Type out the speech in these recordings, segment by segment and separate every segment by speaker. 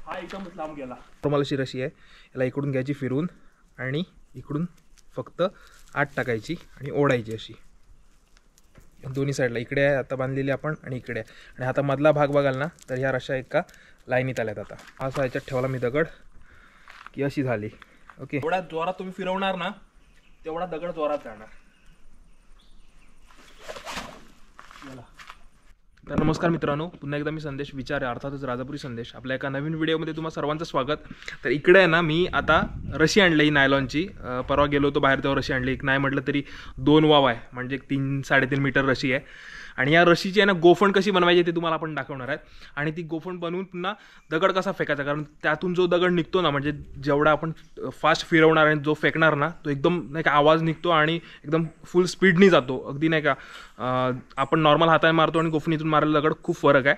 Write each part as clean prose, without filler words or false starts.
Speaker 1: हा एकदमच लांब गेला. नॉर्मल अशी रशी आहे, याला इकडून घ्यायची फिरून आणि इकडून फक्त आत टाकायची आणि ओढायची अशी दोन्ही साईडला. इकडे आहे आता बांधलेली आपण आणि इकडे आहे. आणि आता मधला भाग बघाल ना तर ह्या रशा एका लाईनीत आल्यात. आता असा ह्याच्यात ठेवला मी दगड की अशी झाली. ओके, एवढा जोरात तुम्ही फिरवणार ना तेवढा दगड जोरात जाणार. तर नमस्कार मित्रांनो, पुन्हा एकदा मी संदेश विचारे अर्थातच राजापुरी संदेश आपल्या एका नवीन व्हिडिओमध्ये तुम्हा सर्वांचं स्वागत. तर इकडे आहे ना मी आता रशी आणली ही नायलॉनची. परवा गेलो होतो बाहेर तेव्हा रशी आणली. एक नाही म्हटलं तरी 2 वाव आहे, म्हणजे 3-3.5 मीटर रशी आहे. आणि या रशीची आहे ना गोफण कशी बनवायची ते तुम्हाला आपण दाखवणार आहे. आणि ती गोफण बनवून पुन्हा दगड कसा फेकायचा, कारण त्यातून जो दगड निघतो ना, म्हणजे जेवढा आपण फास्ट फिरवणार आणि जो फेकणार ना तो एकदम नाही का आवाज निघतो आणि एकदम फुल स्पीडनी जातो. अगदी नाही का आपण नॉर्मल हाताने मारतो आणि गोफणीतून मारलेला दगड खूप फरक आहे.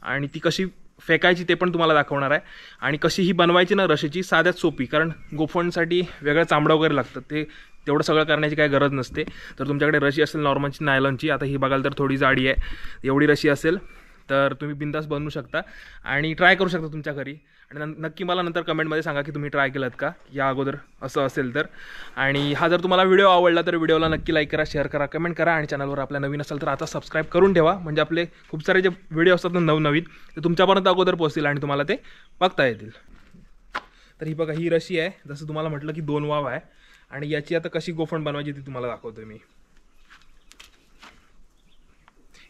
Speaker 1: आणि ती कशी फेकायची ते पण तुम्हाला दाखवणार आहे. आणि कशी ही बनवायची ना रशीची साध्यात सोपी, कारण गोफणसाठी वेगळं चांबडं वगैरे लागतं, ते तेवढं सगळं करण्याची काही गरज नसते. तर तुमच्याकडे रशी असेल नॉर्मलची नायलॉनची, आता ही बघाल तर थोडी जाडी आहे, एवढी रशी असेल तर तुम्ही बिंदास बनवू शकता आणि ट्राय करू शकता तुमच्या घरी. आणि नक्की मला नंतर कमेंटमध्ये सांगा की तुम्ही ट्राय केलात का या अगोदर असं असेल तर. आणि हा जर तुम्हाला व्हिडिओ आवडला तर व्हिडिओला नक्की लाईक करा, शेअर करा, कमेंट करा. आणि चॅनलवर आपल्या नवीन असेल तर आता सबस्क्राईब करून ठेवा, म्हणजे आपले खूप सारे जे व्हिडिओ असतात ना नवनवीन ते तुमच्यापर्यंत अगोदर पोहोचतील आणि तुम्हाला ते बघता येतील. तर ही बघा ही रशी आहे, जसं तुम्हाला म्हटलं की 2 वाव आहे. आणि याची आता कशी गोफण बनवायची ती तुम्हाला दाखवतोय मी.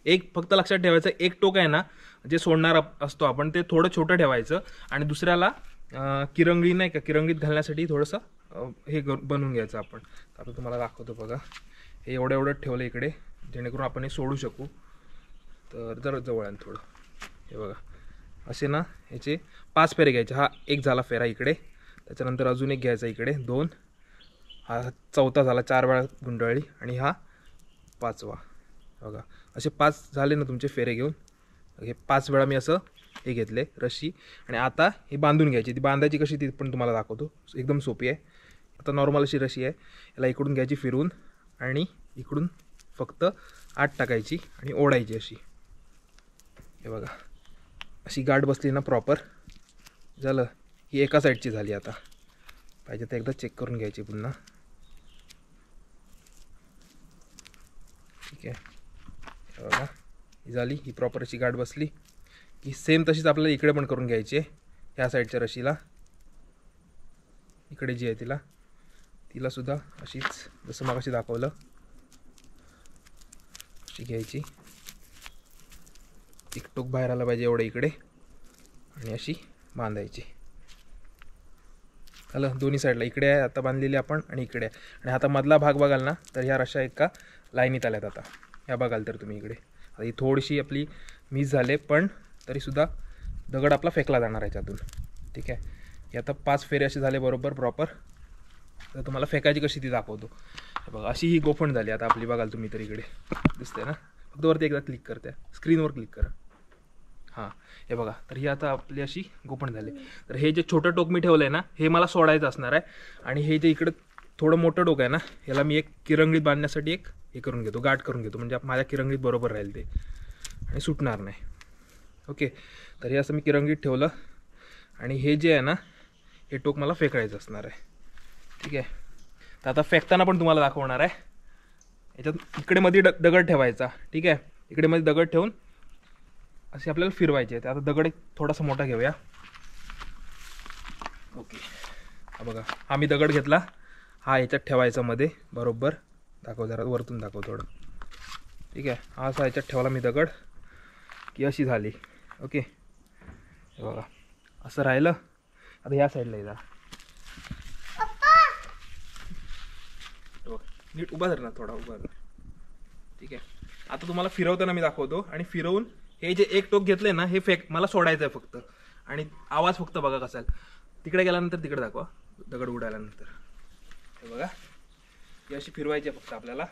Speaker 1: एक फक्त लक्षात ठेवायचं, एक टोक आहे ना जे सोडणार असतो आपण ते थोडं छोटं ठेवायचं आणि दुसऱ्याला किरंगळी नाही का किरंगीत घालण्यासाठी थोडंसं हे बनवून घ्यायचं आपण. आता तुम्हाला दाखवतो बघा, हे एवढं ठेवलं इकडे जेणेकरून आपण हे सोडू शकू. तर जर जवळ आहे थोडं, हे बघा असे ना ह्याचे 5 फेरे घ्यायचे. हा एक झाला फेरा इकडे, त्याच्यानंतर अजून एक घ्यायचा इकडे 2, हा 4था झाला, 4 वेळा गुंडाळी आणि हा 5वा. बघा असे 5 झाले ना तुमचे फेरे घेऊन. हे 5 वेळा मी असं हे घेतले रशी. आणि आता हे बांधून घ्यायची. ती बांधायची कशी ती पण तुम्हाला दाखवतो, एकदम सोपी आहे. आता नॉर्मल अशी रशी आहे, याला इकडून घ्यायची फिरून आणि इकडून फक्त आत टाकायची आणि ओढायची अशी. हे बघा अशी गाठ बसली ना प्रॉपर, झालं. ही एका साईडची झाली. आता पाहिजे तर एकदा चेक करून घ्यायची पुन्हा. ठीक आहे, बघा ही झाली. ही प्रॉपर अशी गाठ बसली की सेम तशीच आपल्याला इकडे पण करून घ्यायची आहे. ह्या साईडच्या रशीला इकडे जी आहे तिला सुद्धा अशीच जसं मग अशी दाखवलं अशी घ्यायची. एक टोक बाहेर आला पाहिजे एवढं इकडे आणि अशी बांधायची. झालं, दोन्ही साईडला. इकडे आहे आता बांधलेली आपण आणि इकडे आहे. आणि आता मधला भाग बघाल ना तर ह्या रशा एका लाईनीत आल्यात. आता ह्या बघाल तर तुम्ही इकडे. आता ही थोडीशी आपली मिस झाले, पण तरीसुद्धा दगड आपला फेकला जाणार याच्यातून. ठीक आहे, हे आता 5 फेरे असे झाले बरोबर प्रॉपर. तर तुम्हाला फेकायची कशी ती दाखवतो. बघा अशी ही गोफण झाली आता आपली. बघाल तुम्ही तर इकडे दिसते ना, फक्त वरती एकदा क्लिक करते, स्क्रीनवर क्लिक करा. हां हे बघा, तर ही आता आपली अशी गोफण झाली. तर हे जे छोटं टोक मी ठेवलं आहे ना हे मला सोडायचं असणार आहे. आणि हे जे इकडं थोडं मोठं टोक आहे ना याला मी एक किरंगीत बांधण्यासाठी एक हे करून घेतो, गाठ करून घेतो, म्हणजे माझ्या किरंगीत बरोबर राहील ते आणि सुटणार नाही. ओके, तर हे असं मी किरंगीत ठेवलं. आणि हे जे आहे ना हे टोक मला फेकायचं असणार आहे. ठीक आहे, तर आता फेकताना पण तुम्हाला दाखवणार आहे. याच्यात इकडे मध्ये दगड ठेवायचा. ठीक आहे, इकडे मध्ये दगड ठेवून असे आपल्याला फिरवायचे आहे. आता दगड एक थोडासा मोठा घेऊया. ओके, हा बघा हा मी दगड घेतला, हा याच्यात ठेवायचा मध्ये बरोबर. दाखव जरा वरतून दाखव थोडं. ठीक आहे, हा असा याच्यात ठेवला मी दगड की अशी झाली. ओके, हे बघा असं राहिलं. आता ह्या साईडला जा, नीट उभा धर ना, थोडा उभा धर. ठीक आहे, आता तुम्हाला फिरवताना मी दाखवतो. आणि फिरवून हे जे एक टोक घेतले ना हे मला सोडायचं आहे फक्त. आणि आवाज फक्त बघा कसा तिकडे गेल्यानंतर तिकडे दाखवा दगड उडाल्यानंतर. हे बघा ही अशी फिरवायची आहे फक्त आपल्याला.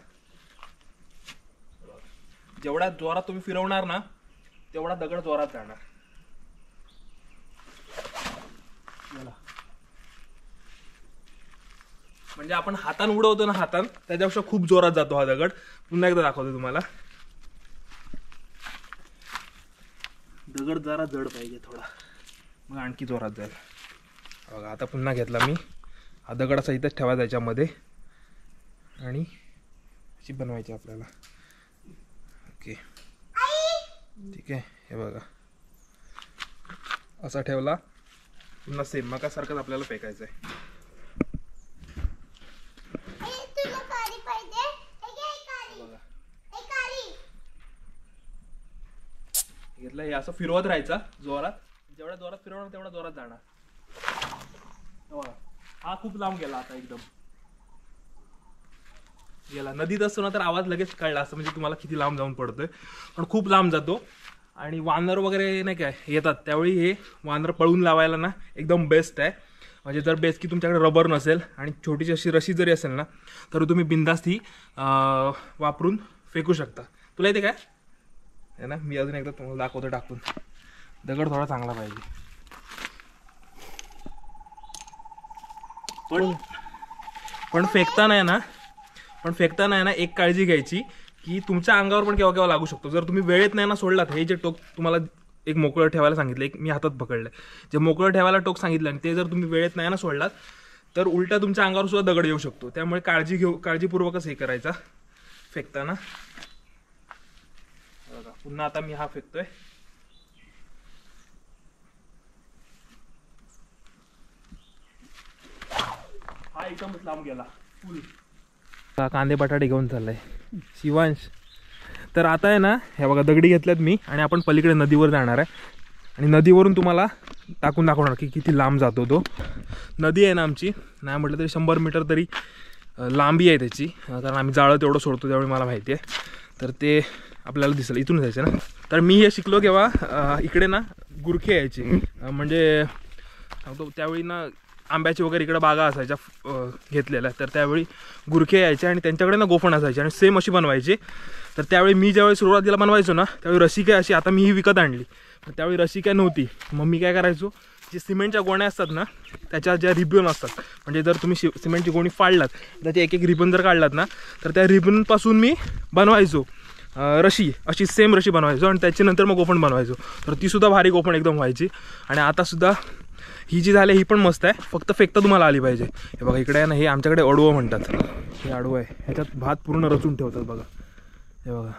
Speaker 1: जेवढा जोरात तुम्ही फिरवणार ना तेवढा दगड जोरात जाणार. म्हणजे आपण हातान उडवतो ना, हातान त्याच्यापेक्षा खूप जोरात जातो हा दगड. पुन्हा एकदा दाखवतो तुम्हाला. दगड जरा जड पाहिजे थोडा. मग आणखी जोरात जाईल. बघा आता पुन्हा घेतला मी. हा दगडाचा इथंच ठेवायचा याच्यामध्ये आणि अशी बनवायची आपल्याला. ओके ठीक आहे. हे बघा असा ठेवला पुन्हा सेम मगासारखंच आपल्याला फेकायचं आहे. घेतलं हे असं फिरवत राहायचा जोरात. जेवढ्या जोरात फिरवणार तेवढा जोरात जाणार. हा खूप लांब गेला आता एकदम गेला. नदीत असतो ना तर आवाज लगेच कळला असं म्हणजे तुम्हाला किती लांब जाऊन पडतोय. पण खूप लांब जातो आणि वानर वगैरे नाही काय येतात त्यावेळी हे वानर पळून लावायला ना एकदम बेस्ट आहे. म्हणजे जर बेस्ट की तुमच्याकडे रबर नसेल आणि छोटीशी अशी रशी जरी असेल ना तर तुम्ही बिंदास्त ही वापरून फेकू शकता. तुला येते काय आहे ना. मी अजून एकदा तुम्हाला दाखवतो टाकून. दगड थोडा चांगला पाहिजे. पण फेकताना आहे ना एक काळजी घ्यायची की तुमच्या अंगावर पण केव्हा केव्हा लागू शकतो. जर तुम्ही वेळेत नाही ना सोडलात. हे जे टोक तुम्हाला एक मोकळं ठेवायला सांगितलं, एक मी हातात पकडलंय जे मोकळं ठेवायला टोक सांगितलं आणि ते जर तुम्ही वेळेत नाही ना सोडलात तर उलटा तुमच्या अंगावर सुद्धा दगड येऊ शकतो. त्यामुळे काळजीपूर्वकच हे करायचा फेकताना. बघा पुन्हा आता मी हा फेकतोय. हा एकदमच लांब गेला फुल. कांदे बटाटे घेऊन चाललाय शिवांश. तर आता आहे ना हे बघा दगडी घेतल्यात मी आणि आपण पलीकडे नदीवर जाणार आहे आणि नदीवरून तुम्हाला टाकून दाखवणार की किती लांब जातो तो. नदी आहे ना आमची नाही म्हटलं तरी 100 मीटर तरी लांबी आहे त्याची. कारण आम्ही जाळं तेवढं सोडतो त्यावेळी मला माहिती आहे. तर ते आपल्याला दिसेल इथून जायचं ना. तर मी हे शिकलो केव्हा इकडे ना गुरखे यायची. म्हणजे त्यावेळी ना आंब्याची वगैरे इकडे बागा असायच्या घेतलेल्या. तर त्यावेळी गुरखे यायचे आणि त्यांच्याकडे ना गोफण असायचे आणि सेम अशी बनवायची. तर त्यावेळी मी ज्यावेळी सुरुवातीला बनवायचो ना त्यावेळी रशी काय अशी आता मी ही विकत आणली. त्यावेळी रशी काय नव्हती. मग मी काय करायचो जे सिमेंटच्या गोण्या असतात ना त्याच्या ज्या रिबन असतात म्हणजे जर तुम्ही सिमेंटची गोणी फाडलात त्याचे एक रिबन जर काढलात ना तर त्या रिबनपासून मी बनवायचो रशी. अशी सेम रशी बनवायचो आणि त्याच्यानंतर मग गोफण बनवायचो. तर तीसुद्धा भारी गोफण एकदम व्हायची. आणि आतासुद्धा ही जी झाली ही पण मस्त आहे. फक्त फेकता तुम्हाला आली पाहिजे. हे बघा इकडे आहे ना हे आमच्याकडे अडवं म्हणतात. हे अडवं आहे. ह्याच्यात भात पूर्ण रचून ठेवतात बघा. हे बघा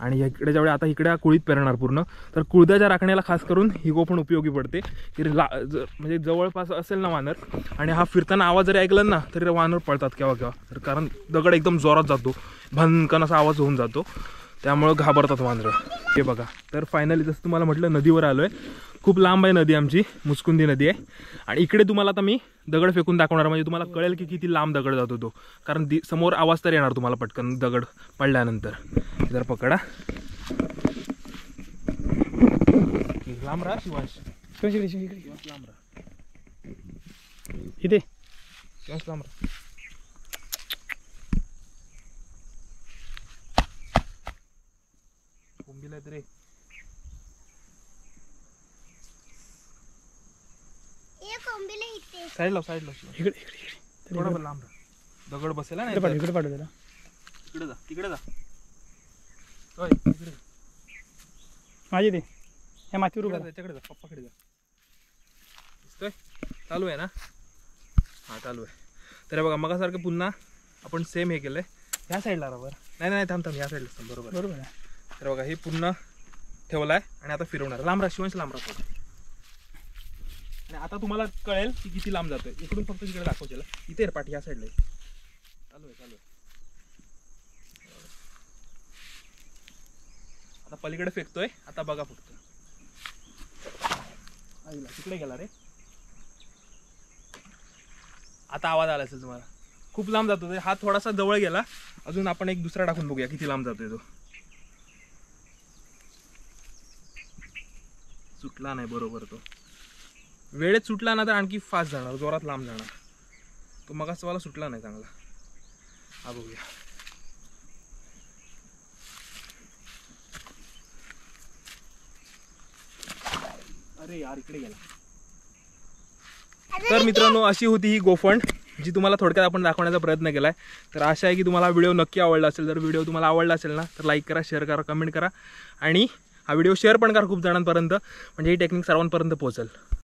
Speaker 1: आणि इकडे जेवढे आता इकडे कुळीत पेरणार पूर्ण तर कुळद्याच्या राखण्याला खास करून ही गोफण उपयोगी पडते. की म्हणजे जवळपास असेल ना वानर आणि हा फिरताना आवाज जरी ऐकला ना तरी वानर पळतात केव्हा केव्हा. तर कारण दगड एकदम जोरात जातो भनकन असा आवाज होऊन जातो त्यामुळं घाबरतात वानरं. हे बघा तर फायनली जसं तुम्हाला म्हटलं नदीवर आलो आहे. खूप लांब आहे नदी आमची. मुचकुंदी नदी आहे आणि इकडे तुम्हाला आता मी दगड फेकून दाखवणार म्हणजे तुम्हाला कळेल की किती लांब दगड जातो तो. कारण समोर आवाज तर येणार तुम्हाला पटकन दगड पडल्यानंतर. जर पकडा लांब राहा शिवांश. लांब राहा
Speaker 2: इथे
Speaker 1: शिवांश लांब राहा. कोंबीला रे साईडला
Speaker 2: इकडे
Speaker 1: थोडा पण लांब राहा. दगड बसेल ना
Speaker 2: इकडे पाठव त्याला.
Speaker 1: तिकडे जा.
Speaker 2: माझी ते ह्या मातीवर उभा
Speaker 1: त्याच्याकडे जा पप्पाकडे जा. दिसतोय चालू आहे ना. हा चालू आहे. तर बघा मगासारखं पुन्हा आपण सेम हे केलंय. ह्या साईडला रबर नाही थांब ह्या साईडला बरोबर आहे. तर बघा हे पुन्हा ठेवलाय आणि आता फिरवणार. लांब राहा शिवांश लांब राहा. आणि आता तुम्हाला कळेल की किती लांब जातोय. इकडून फक्त तिकडे दाखवशील. इथे पाठी या साईडला चालू आहे. आता पलीकडे फेकतोय. आता बघा फक्त तिकडे गेला रे. आता आवाज आला असेल तुम्हाला. खूप लांब जातो. हा थोडासा जवळ गेला. अजून आपण एक दुसरा टाकून बघूया किती लांब जातोय तो. सुटला नाही बरोबर तो. वेळेत सुटला ना तर आणखी फास्ट जाणार जोरात लांब जाणार. तो मगाचा वाला सुटला नाही चांगला. हा बघूया. अरे यार इकडे गेला. तर मित्रांनो अशी होती ही गोफण जी तुम्हाला थोडक्यात आपण दाखवण्याचा प्रयत्न केलाय. तर आशा आहे की तुम्हाला व्हिडिओ नक्की आवडला असेल. जर व्हिडिओ तुम्हाला आवडला असेल ना तर लाईक करा, शेअर करा, कमेंट करा आणि हा व्हिडिओ शेअर पण करा खूप जणांपर्यंत म्हणजे ही टेक्निक सर्वांपर्यंत पोहोचेल.